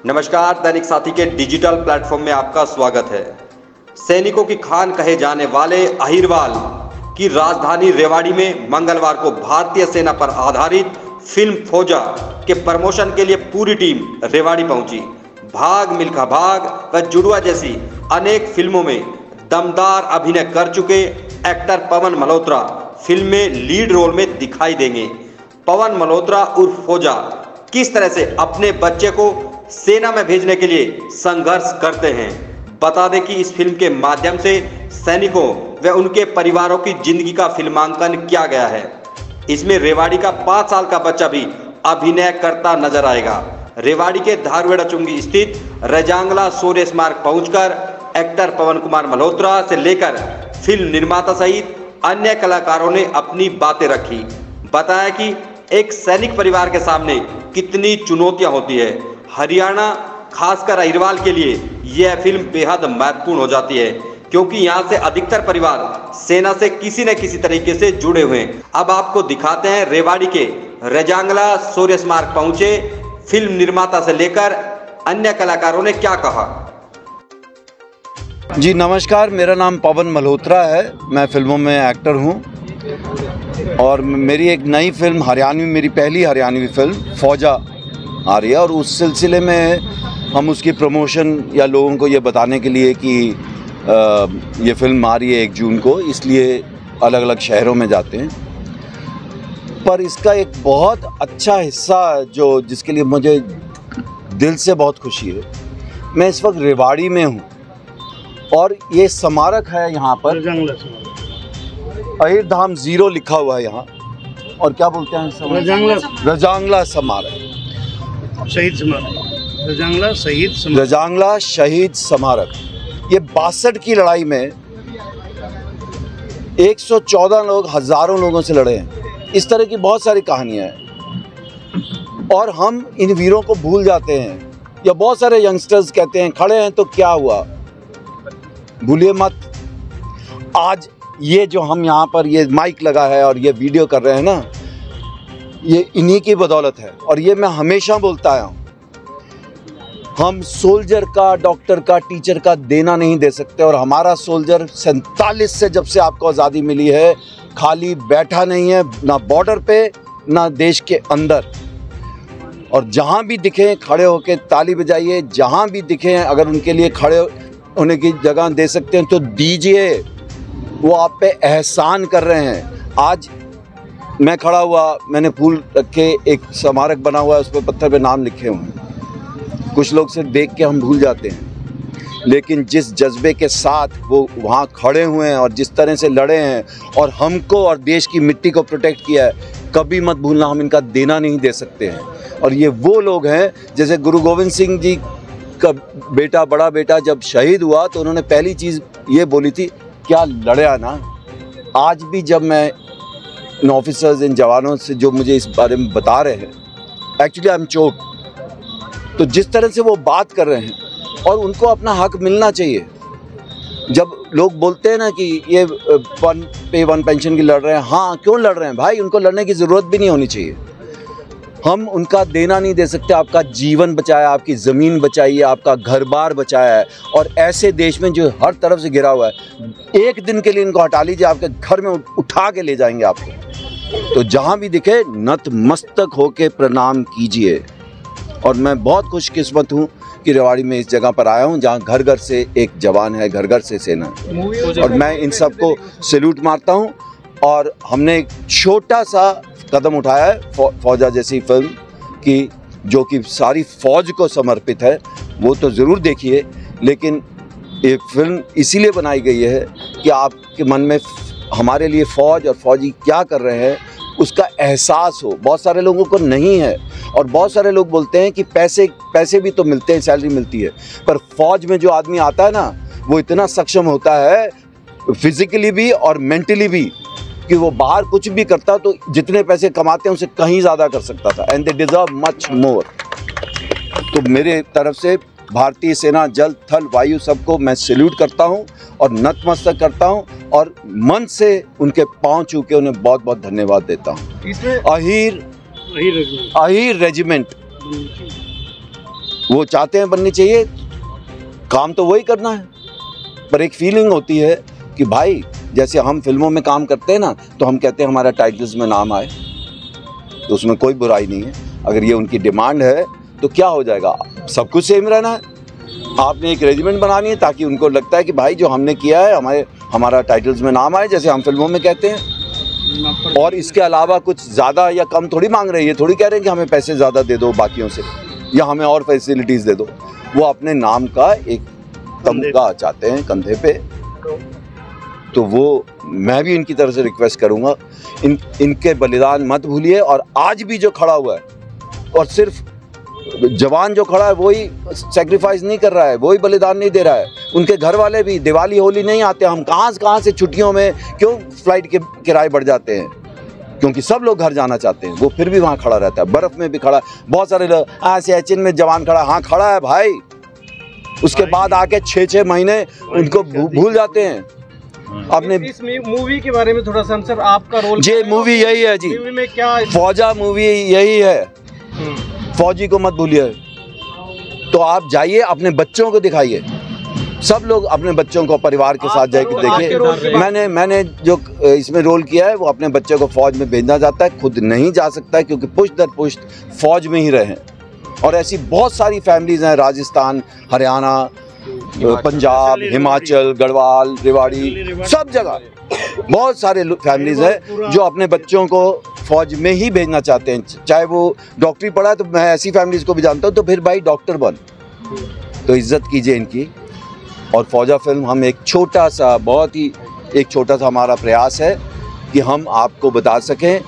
नमस्कार, दैनिक साथी के डिजिटल प्लेटफॉर्म में आपका स्वागत है। सैनिकों की खान कहे जाने वाले अहिरवाल की राजधानी रेवाड़ी में मंगलवार को भारतीय सेना पर आधारित फिल्म फौजा के प्रमोशन के लिए पूरी टीम रेवाड़ी पहुंची। भाग मिल्खा भाग व जुड़वा जैसी अनेक फिल्मों में दमदार अभिनय कर चुके एक्टर पवन मल्होत्रा फिल्म में लीड रोल में दिखाई देंगे। पवन मल्होत्रा उर्फ फौजा किस तरह से अपने बच्चे को सेना में भेजने के लिए संघर्ष करते हैं। बता दें कि इस फिल्म के माध्यम से सैनिकों व उनके परिवारों की जिंदगी का फिल्मांकन किया गया है। इसमें रेवाड़ी का 5 साल का बच्चा भी अभिनय करता नजर आएगा। रेवाड़ी के धारवेड़ा चुंगी स्थित रजांगला शौर्य स्मारक पहुंचकर एक्टर पवन कुमार मल्होत्रा से लेकर फिल्म निर्माता सहित अन्य कलाकारों ने अपनी बातें रखी। बताया कि एक सैनिक परिवार के सामने कितनी चुनौतियां होती है। हरियाणा खासकर अहिरवाल के लिए यह फिल्म बेहद महत्वपूर्ण हो जाती है, क्योंकि यहाँ से अधिकतर परिवार सेना से किसी न किसी तरीके से जुड़े हुए हैं। अब आपको दिखाते हैं रेवाड़ी के रजांगला शौर्य स्मारक पहुंचे फिल्म निर्माता से लेकर अन्य कलाकारों ने क्या कहा। जी नमस्कार, मेरा नाम पवन मल्होत्रा है। मैं फिल्मों में एक्टर हूँ और मेरी एक नई फिल्म हरियाणवी, मेरी पहली हरियाणवी फिल्म फौजा आ रही है और उस सिलसिले में हम उसकी प्रमोशन या लोगों को ये बताने के लिए कि ये फिल्म आ रही है 1 जून को, इसलिए अलग अलग शहरों में जाते हैं। पर इसका एक बहुत अच्छा हिस्सा जिसके लिए मुझे दिल से बहुत खुशी है, मैं इस वक्त रेवाड़ी में हूँ और ये स्मारक है यहाँ पर अहिर धाम 0 लिखा हुआ है यहाँ, और क्या बोलते हैं रजांगला स्मारक, शहीद स्मारक, रजांगला शहीद स्मारक। ये 62 की लड़ाई में 114 लोग हजारों लोगों से लड़े हैं। इस तरह की बहुत सारी कहानियां हैं और हम इन वीरों को भूल जाते हैं। या बहुत सारे यंगस्टर्स कहते हैं खड़े हैं तो क्या हुआ, भूलिए मत। आज ये जो हम यहाँ पर ये माइक लगा है और ये वीडियो कर रहे हैं ना, ये इन्हीं की बदौलत है। और ये मैं हमेशा बोलता आया हूँ, हम सोल्जर का, डॉक्टर का, टीचर का देना नहीं दे सकते। और हमारा सोल्जर 47 से जब से आपको आज़ादी मिली है खाली बैठा नहीं है, ना बॉर्डर पे ना देश के अंदर। और जहाँ भी दिखें खड़े होकर ताली बजाइए, जहाँ भी दिखें अगर उनके लिए खड़े होने की जगह दे सकते हैं तो दीजिए। वो आप पे एहसान कर रहे हैं। आज मैं खड़ा हुआ, मैंने फूल रखे, एक स्मारक बना हुआ है, उस पर पत्थर पे नाम लिखे हुए हैं। कुछ लोग सिर्फ देख के हम भूल जाते हैं, लेकिन जिस जज्बे के साथ वो वहाँ खड़े हुए हैं और जिस तरह से लड़े हैं और हमको और देश की मिट्टी को प्रोटेक्ट किया है, कभी मत भूलना, हम इनका देना नहीं दे सकते हैं। और ये वो लोग हैं, जैसे गुरु गोविंद सिंह जी का बेटा, बड़ा बेटा जब शहीद हुआ तो उन्होंने पहली चीज़ ये बोली थी, क्या लड़या ना। आज भी जब मैं इन ऑफिसर्स, इन जवानों से जो मुझे इस बारे में बता रहे हैं, एक्चुअली आई एम चोक, तो जिस तरह से वो बात कर रहे हैं और उनको अपना हक मिलना चाहिए। जब लोग बोलते हैं ना कि ये 1 पे 1 पेंशन की लड़ रहे हैं, हाँ क्यों लड़ रहे हैं भाई, उनको लड़ने की ज़रूरत भी नहीं होनी चाहिए। हम उनका देना नहीं दे सकते। आपका जीवन बचाया, आपकी ज़मीन बचाई है, आपका घर बार बचाया है। और ऐसे देश में जो हर तरफ से घिरा हुआ है, एक दिन के लिए इनको हटा लीजिए, आपके घर में उठा के ले जाएंगे आपको। तो जहाँ भी दिखे नतमस्तक होके प्रणाम कीजिए। और मैं बहुत खुशकिस्मत हूँ कि रेवाड़ी में इस जगह पर आया हूँ जहाँ घर घर से एक जवान है, घर घर से सेना है। और मैं इन सबको सैल्यूट मारता हूँ। और हमने एक छोटा सा कदम उठाया है फौजा जैसी फिल्म की, जो कि सारी फौज को समर्पित है, वो तो ज़रूर देखिए। लेकिन ये फिल्म इसीलिए बनाई गई है कि आपके मन में हमारे लिए फ़ौज और फ़ौजी क्या कर रहे हैं उसका एहसास हो। बहुत सारे लोगों को नहीं है। और बहुत सारे लोग बोलते हैं कि पैसे भी तो मिलते हैं, सैलरी मिलती है, पर फौज में जो आदमी आता है ना, वो इतना सक्षम होता है फिजिकली भी और मेंटली भी, कि वो बाहर कुछ भी करता तो जितने पैसे कमाते हैं उससे कहीं ज़्यादा कर सकता था। And they deserve much more. तो मेरे तरफ से भारतीय सेना, जल, थल, वायु सबको मैं सैल्यूट करता हूं और नतमस्तक करता हूं और मन से उनके पांव छू के उन्हें बहुत बहुत धन्यवाद देता हूं। अहीर अहीर रेजिमेंट वो चाहते हैं बननी चाहिए, काम तो वही करना है, पर एक फीलिंग होती है कि भाई जैसे हम फिल्मों में काम करते हैं ना, तो हम कहते हैं हमारा टाइटल्स में नाम आए, तो उसमें कोई बुराई नहीं है। अगर ये उनकी डिमांड है तो क्या हो जाएगा, सब कुछ सेम रहना है। आपने एक रेजिमेंट बनानी है ताकि उनको लगता है कि भाई जो हमने किया है हमारा टाइटल्स में नाम आए, जैसे हम फिल्मों में कहते हैं। और इसके अलावा कुछ ज़्यादा या कम थोड़ी मांग रही है, थोड़ी कह रहे हैं कि हमें पैसे ज़्यादा दे दो बाकियों से, या हमें और फैसिलिटीज़ दे दो। वो अपने नाम का एक तमगा चाहते हैं कंधे पे। तो वो मैं भी इनकी तरफ से रिक्वेस्ट करूँगा, इनके बलिदान मत भूलिए। और आज भी जो खड़ा हुआ है, और सिर्फ जवान जो खड़ा है वही सेक्रीफाइस नहीं कर रहा है, वही बलिदान नहीं दे रहा है, उनके घर वाले भी दिवाली होली नहीं आते। हम कहाँ से छुट्टियों में क्यों फ्लाइट के किराए बढ़ जाते हैं, क्योंकि सब लोग घर जाना चाहते हैं। वो फिर भी वहाँ खड़ा रहता है, बर्फ़ में भी खड़ा। बहुत सारे लोग सियाचिन में जवान खड़ा, हाँ खड़ा है भाई, उसके बाद आके 6-6 महीने उनको भूल जाते हैं। आपने इस मूवी के बारे में थोड़ा सा सर, आपका रोल जी, मूवी यही है जी, मूवी में क्या फौजा मूवी यही है। फौजी को मत भूलिए। तो आप जाइए, अपने बच्चों को दिखाइए, सब लोग अपने बच्चों को परिवार के साथ जाके देखिए। मैंने जो इसमें रोल किया है वो अपने बच्चे को फौज में भेजना चाहता है, खुद नहीं जा सकता है क्योंकि पुश्त दर पुश्त फौज में ही रहे। और ऐसी बहुत सारी फैमिलीज हैं, राजस्थान, हरियाणा, पंजाब, हिमाचल, गढ़वाल, रेवाड़ी, सब जगह बहुत सारे फैमिलीज हैं जो अपने बच्चों को फौज में ही भेजना चाहते हैं। चाहे वो डॉक्टरी पढ़ा है, तो मैं ऐसी फैमिलीज को भी जानता हूँ, तो फिर भाई डॉक्टर बन। तो इज्जत कीजिए इनकी। और फौजा फिल्म हम एक छोटा सा, बहुत ही एक छोटा सा हमारा प्रयास है कि हम आपको बता सकें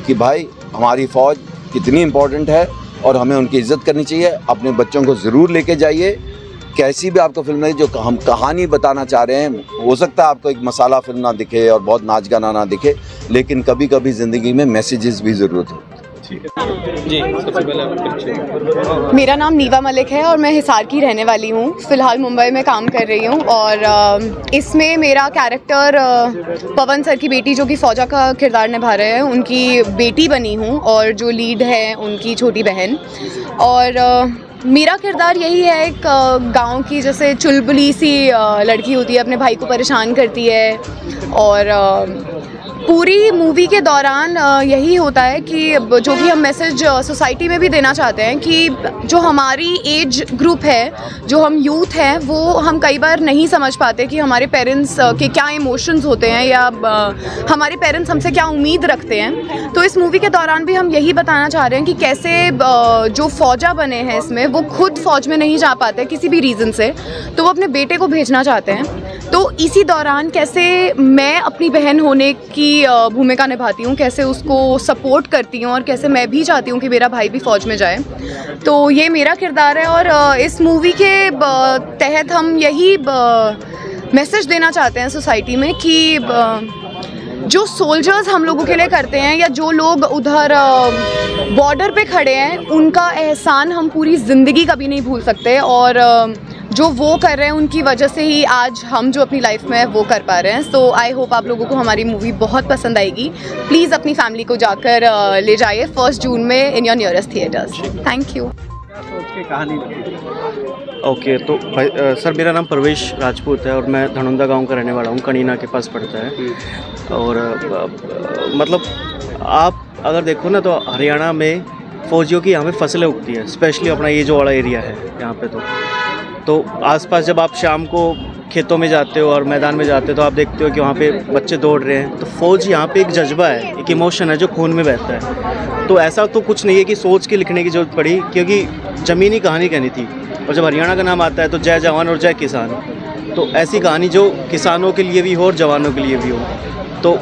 कि भाई हमारी फ़ौज कितनी इम्पोर्टेंट है और हमें उनकी इज्जत करनी चाहिए। अपने बच्चों को ज़रूर लेके जाइए। कैसी भी आपको फिल्म नहीं, जो हम कहानी बताना चाह रहे हैं, हो सकता है आपको एक मसाला फिल्म ना दिखे और बहुत नाच गाना ना दिखे, लेकिन कभी कभी ज़िंदगी में मैसेजेस भी ज़रूरत है। जी, सबसे पहले मेरा नाम नीवा मलिक है और मैं हिसार की रहने वाली हूँ। फ़िलहाल मुंबई में काम कर रही हूँ और इसमें मेरा कैरेक्टर पवन सर की बेटी, जो कि फ़ौजा का किरदार निभा रहे हैं, उनकी बेटी बनी हूँ और जो लीड है उनकी छोटी बहन। और मेरा किरदार यही है, एक गांव की जैसे चुलबुली सी लड़की होती है, अपने भाई को परेशान करती है। और पूरी मूवी के दौरान यही होता है कि जो भी हम मैसेज सोसाइटी में भी देना चाहते हैं कि जो हमारी एज ग्रुप है, जो हम यूथ हैं, वो हम कई बार नहीं समझ पाते कि हमारे पेरेंट्स के क्या इमोशंस होते हैं या हमारे पेरेंट्स हमसे क्या उम्मीद रखते हैं। तो इस मूवी के दौरान भी हम यही बताना चाह रहे हैं कि कैसे जो फ़ौजा बने हैं इसमें, वो खुद फ़ौज में नहीं जा पाते किसी भी रीज़न से, तो वो अपने बेटे को भेजना चाहते हैं। तो इसी दौरान कैसे मैं अपनी बहन होने की भूमिका निभाती हूँ, कैसे उसको सपोर्ट करती हूँ और कैसे मैं भी चाहती हूँ कि मेरा भाई भी फ़ौज में जाए। तो ये मेरा किरदार है और इस मूवी के तहत हम यही मैसेज देना चाहते हैं सोसाइटी में कि जो सोल्जर्स हम लोगों के लिए करते हैं या जो लोग उधर बॉर्डर पे खड़े हैं, उनका एहसान हम पूरी ज़िंदगी कभी नहीं भूल सकते। और जो वो कर रहे हैं उनकी वजह से ही आज हम जो अपनी लाइफ में वो कर पा रहे हैं। सो आई होप आप लोगों को हमारी मूवी बहुत पसंद आएगी। प्लीज़ अपनी फैमिली को जाकर ले जाइए 1 जून में in your nearest theatres. Thank you. Okay, तो भाई सर, मेरा नाम परवेश राजपूत है और मैं धनुंदा गांव का रहने वाला हूं, कनीना के पास पड़ता है। और मतलब आप अगर देखो ना, तो हरियाणा में फ़ौजियों की यहाँ पे फसलें उगती हैं, स्पेशली अपना ये जो वाला एरिया है यहाँ पे। तो आसपास जब आप शाम को खेतों में जाते हो और मैदान में जाते हो तो आप देखते हो कि वहाँ पे बच्चे दौड़ रहे हैं। तो फ़ौज यहाँ पे एक जज्बा है, एक इमोशन है जो खून में बहता है। तो ऐसा तो कुछ नहीं है कि सोच के लिखने की ज़रूरत पड़ी, क्योंकि ज़मीनी कहानी कहनी थी। और जब हरियाणा का नाम आता है तो जय जवान और जय किसान, तो ऐसी कहानी जो किसानों के लिए भी हो और जवानों के लिए भी हो। तो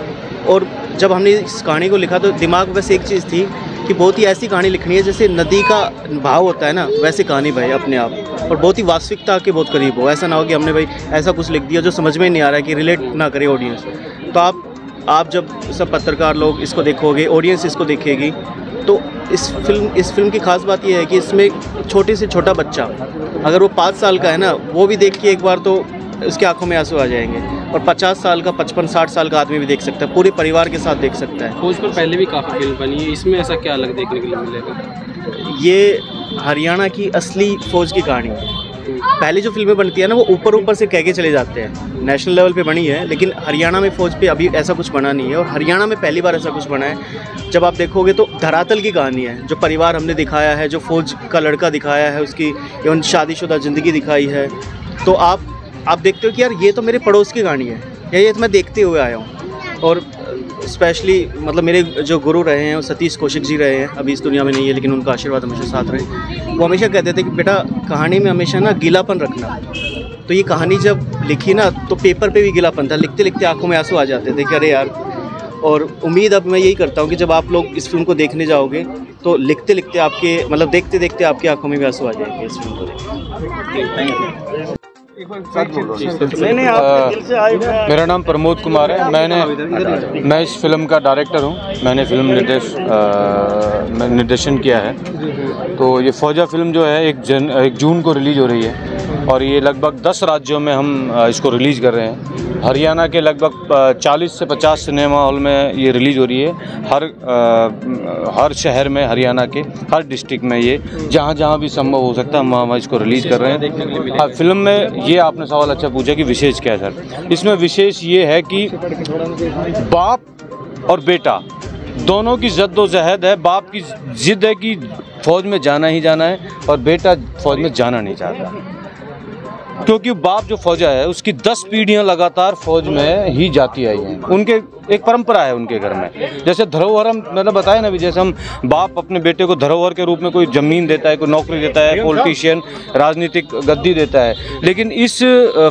और जब हमने इस कहानी को लिखा तो दिमाग में बस एक चीज़ थी कि बहुत ही ऐसी कहानी लिखनी है जैसे नदी का भाव होता है ना, वैसे कहानी भाई अपने आप, और बहुत ही वास्तविकता के बहुत करीब हो। ऐसा ना हो कि हमने भाई ऐसा कुछ लिख दिया जो समझ में नहीं आ रहा है, कि रिलेट ना करे ऑडियंस। तो आप जब सब पत्रकार लोग इसको देखोगे, ऑडियंस इसको देखेगी, तो इस फिल्म की खास बात यह है कि इसमें छोटे से छोटा बच्चा, अगर वो 5 साल का है ना, वो भी देख के एक बार तो उसकी आंखों में आंसू आ जाएंगे। और 50 साल का 55-60 साल का आदमी भी देख सकता है, पूरे परिवार के साथ देख सकता है। फौज पर पहले भी काफ़ी फिल्म बनी है, इसमें ऐसा क्या अलग देखने के लिए मिलेगा? ये हरियाणा की असली फ़ौज की कहानी है। पहले जो फिल्में बनती है ना, वो ऊपर ऊपर से कह के चले जाते हैं, नेशनल लेवल पे बनी है, लेकिन हरियाणा में फ़ौज पे अभी ऐसा कुछ बना नहीं है। और हरियाणा में पहली बार ऐसा कुछ बना है। जब आप देखोगे तो धरातल की कहानी है, जो परिवार हमने दिखाया है, जो फ़ौज का लड़का दिखाया है, उसकी एवं शादीशुदा ज़िंदगी दिखाई है, तो आप देखते हो कि यार ये तो मेरे पड़ोस की कहानी है, या ये तो मैं देखते हुए आया हूँ। और स्पेशली मतलब मेरे जो गुरु रहे हैं वो सतीश कौशिक जी रहे हैं, अभी इस दुनिया में नहीं है, लेकिन उनका आशीर्वाद हमेशा साथ रहे। वो हमेशा कहते थे कि बेटा कहानी में हमेशा ना गीलापन रखना। तो ये कहानी जब लिखी ना, तो पेपर पे भी गीलापन था, लिखते लिखते आंखों में आंसू आ जाते थे कि अरे यार। और उम्मीद अब मैं यही करता हूँ कि जब आप लोग इस फिल्म को देखने जाओगे तो लिखते लिखते आपके मतलब देखते देखते आपकी आंखों में भी आंसू आ जाएंगे इस फिल्म को देख। मेरा नाम प्रमोद कुमार है। मैं इस फिल्म का डायरेक्टर हूँ। मैंने फिल्म निर्देशन किया है। तो ये फौजा फिल्म जो है 1 जून को रिलीज़ हो रही है और ये लगभग 10 राज्यों में हम इसको रिलीज़ कर रहे हैं। हरियाणा के लगभग 40 से 50 सिनेमा हॉल में ये रिलीज़ हो रही है। हर शहर में, हरियाणा के हर डिस्ट्रिक्ट में ये जहाँ भी संभव हो सकता है हम इसको रिलीज़ कर रहे हैं। फिल्म में ये आपने सवाल अच्छा पूछा कि विशेष क्या है सर। इसमें विशेष ये है कि बाप और बेटा दोनों की जद्दोजहद है। बाप की जिद है कि फ़ौज में जाना ही जाना है और बेटा फ़ौज में जाना नहीं चाहता, क्योंकि बाप जो फौजा है उसकी 10 पीढ़ियां लगातार फौज में ही जाती आई हैं। उनके एक परंपरा है उनके घर में। जैसे धरोहर मैंने बताया ना भी, जैसे हम बाप अपने बेटे को धरोहर के रूप में कोई ज़मीन देता है, कोई नौकरी देता है, पॉलिटिशियन राजनीतिक गद्दी देता है, लेकिन इस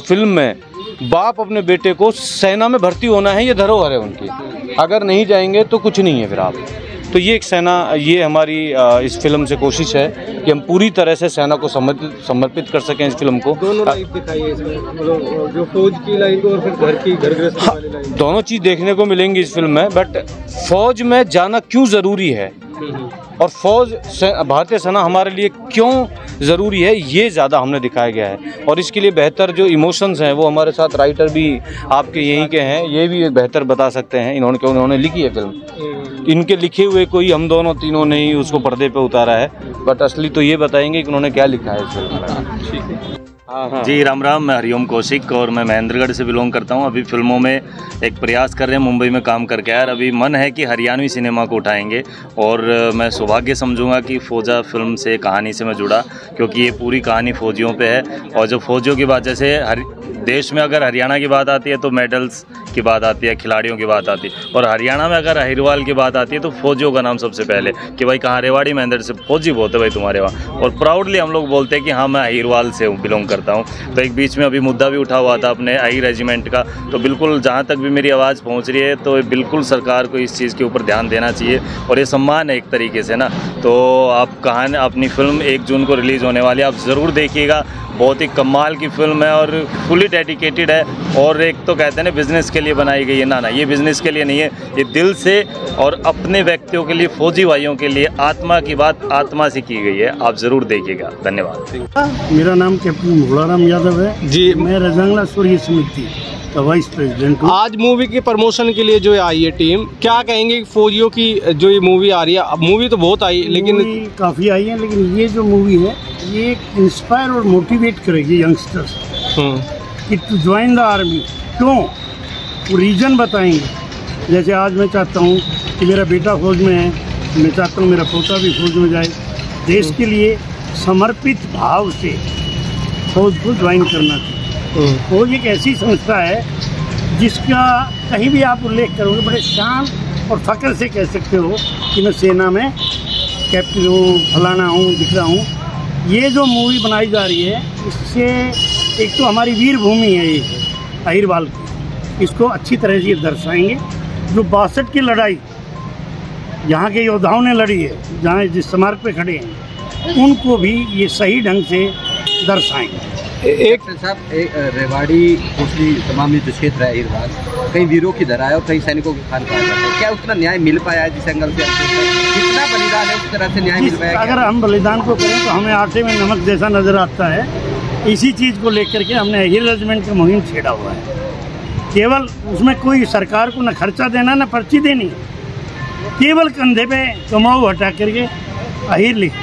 फिल्म में बाप अपने बेटे को सेना में भर्ती होना है, ये धरोहर है उनकी। अगर नहीं जाएंगे तो कुछ नहीं है फिर आप। तो ये एक सेना, ये हमारी इस फिल्म से कोशिश है कि हम पूरी तरह से सेना को समर्पित कर सकें इस फिल्म को। दोनों लाइफ दिखाई है इसमें, मतलब जो फौज की लाइन और फिर घर गृहस्थी वाली लाइन, दोनों चीज़ देखने को मिलेंगी इस फिल्म में। बट फौज में जाना क्यों ज़रूरी है और फौज भारतीय सेना हमारे लिए क्यों ज़रूरी है, ये ज़्यादा हमने दिखाया गया है। और इसके लिए बेहतर जो इमोशंस हैं वो हमारे साथ राइटर भी आपके यहीं के हैं, ये भी बेहतर बता सकते हैं। उन्होंने लिखी है फिल्म, इनके लिखे हुए कोई हम दोनों तीनों ने ही उसको पर्दे पे उतारा है, बट असली तो ये बताएंगे कि उन्होंने क्या लिखा है इस फिल्म में। जी राम राम, मैं हरिओम कौशिक और मैं महेंद्रगढ़ से बिलोंग करता हूं। अभी फिल्मों में एक प्रयास कर रहे हैं, मुंबई में काम करके यार अभी मन है कि हरियाणवी सिनेमा को उठाएंगे। और मैं सौभाग्य समझूंगा कि फौजा फिल्म से कहानी से मैं जुड़ा, क्योंकि ये पूरी कहानी फौजियों पे है। और जो फौजियों की बात, जैसे देश में अगर हरियाणा की बात आती है तो मेडल्स की बात आती है, खिलाड़ियों की बात आती है, और हरियाणा में अगर अहिरवाल की बात आती है तो फौजियों का नाम सबसे पहले कि भाई कहाँ रेवाड़ी महेंद्र से फौजी बहुत है भाई तुम्हारे वहाँ। और प्राउडली हम लोग बोलते हैं कि हाँ मैं अहिरवाल से बिलोंग करता हूँ। तो एक बीच में अभी मुद्दा भी उठा हुआ था अपने अही रेजिमेंट का, तो बिल्कुल जहाँ तक भी मेरी आवाज़ पहुँच रही है तो बिल्कुल सरकार को इस चीज़ के ऊपर ध्यान देना चाहिए और ये सम्मान है एक तरीके से ना। तो आप कहानी, अपनी फिल्म 1 जून को रिलीज़ होने वाली है, आप ज़रूर देखिएगा। बहुत ही कमाल की फिल्म है और फुली डेडिकेटेड है। और एक तो कहते हैं ना बिज़नेस के लिए बनाई गई है, ना ये बिज़नेस के लिए नहीं है, ये दिल से और अपने व्यक्तियों के लिए, फौजी भाइयों के लिए आत्मा की बात आत्मा से की गई है। आप ज़रूर देखिएगा। धन्यवाद। मेरा नाम कैप्टन भोलाराम यादव है जी, मैं रजंगला सूर्य समिति का वाइस प्रेसिडेंट हूँ। आज मूवी के प्रमोशन के लिए जो आई है टीम, क्या कहेंगे फौजियों की जो ये मूवी आ रही है? मूवी तो बहुत आई, लेकिन काफ़ी आई है, लेकिन ये जो मूवी है ये इंस्पायर और मोटिवेट करेगी यंगस्टर्स कि टू ज्वाइन द आर्मी। क्यों, वो रीज़न बताएंगे। जैसे आज मैं चाहता हूँ कि मेरा बेटा फौज में है, मैं चाहता हूँ मेरा पोता भी फौज में जाए। देश के लिए समर्पित भाव से फौज को ज्वाइन करना चाहिए। फौज एक ऐसी संस्था है जिसका कहीं भी आप उल्लेख करोगे बड़े शान और फ़ख्र से कह सकते हो कि मैं सेना में कैप्टन हूँ, फलाना हूँ, दिख रहा हूँ। ये जो मूवी बनाई जा रही है इससे एक तो हमारी वीर भूमि है ये अहिरवाल की, इसको अच्छी तरह से दर्शाएंगे। जो 62 की लड़ाई यहाँ के योद्धाओं ने लड़ी है, जहाँ जिस स्मारक पे खड़े हैं, उनको भी ये सही ढंग से दर्शाएंगे। एक साहब, रेवाड़ी कोसली तमाम जो क्षेत्र है अहिरवाल, कई वीरों की धरा है और कई सैनिकों की खान कहा जाता है। क्या उतना न्याय मिल पाया है जिस एंगल से कितना बलिदान है उस तरह से न्याय मिल पाया? अगर हम बलिदान को करें तो हमें आटे में नमक जैसा नजर आता है। इसी चीज़ को लेकर के हमने अहिर रेजिमेंट का मुहिम छेड़ा हुआ है केवल उसमें कोई सरकार को न खर्चा देना न पर्ची देनी, केवल कंधे पे कमाऊ हटा करके अहीर लिख।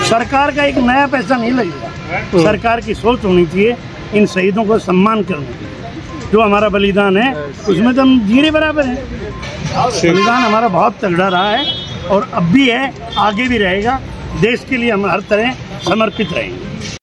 सरकार का एक नया पैसा नहीं लगेगा। सरकार की सोच होनी चाहिए इन शहीदों को सम्मान करना। जो हमारा बलिदान है उसमें तो हम जीरे बराबर हैं। बलिदान हमारा बहुत तगड़ा रहा है और अब भी है, आगे भी रहेगा। देश के लिए हम हर तरह समर्पित रहेंगे।